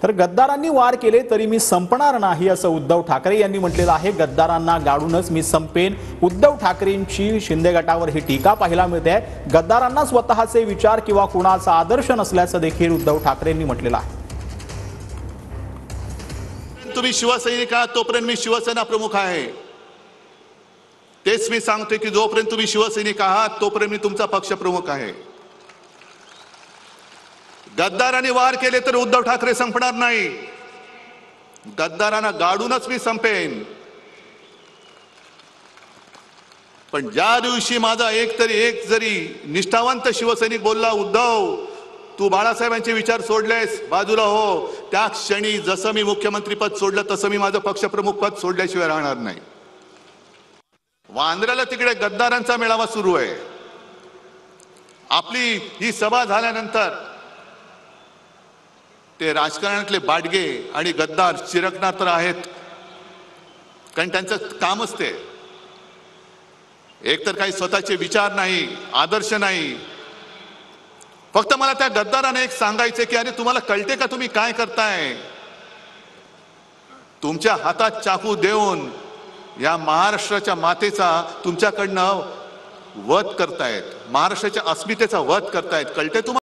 तर गद्दारांनी वार केले तरी मी संपणार नाही असं उद्धव ठाकरे यांनी म्हटलेलं आहे। गद्दारांना गाडूनच मी संपेन, उद्धव ठाकरेंची शिंदे गटावर ही टीका पाहायला मिळते आहे। गद्दारांना स्वतःचे विचार किंवा कुणाचा आदर्श नसल्याचं देखील उद्धव ठाकरेंनी म्हटलेलं आहे। तुम्ही शिवसैनिक आहात तोपर्यंत मी शिवसेना प्रमुख आहे। तेच मी सांगतोय की जोपर्यंत तुम्ही शिवसैनिक आहात तोपर्यंत मी तुमचा पक्ष प्रमुख आहे। गद्दारांनी वार केले तर उद्धव ठाकरे संपणार नाही, गद्दारांना गाडूनच मी संपेन। पण ज्या दिवशी माझा एक जरी निष्ठावंत शिवसैनिक बोलला, उद्धव तू बाळासाहेबांचे विचार सोडलेस, बाजूला हो, त्या क्षणी जसं मी मुख्यमंत्रीपद सोडलं तसं मी माझं पक्षप्रमुख पद सोडल्याशिवाय राहणार नाही। वांद्र्याला तिकडे गद्दारांचा मेळावा सुरू आहे। आपली ही सभा झाल्यानंतर ते राजकारणातले बाडगे आणि गद्दार चिरकणार तर आहेत, कारण त्यांचं कामच ते। एकतर काही स्वतःचे विचार नाही, आदर्श नाही। फक्त मला त्या गद्दाराने एक सांगायचे की अरे तुम्हाला कळते का तुम्ही काय करताय? तुमच्या हातात चाकू देऊन या महाराष्ट्राच्या मातेचा तुमच्याकडनं वध करतायत, महाराष्ट्राच्या अस्मितेचा वध करतायत, कळते तुम्हाला?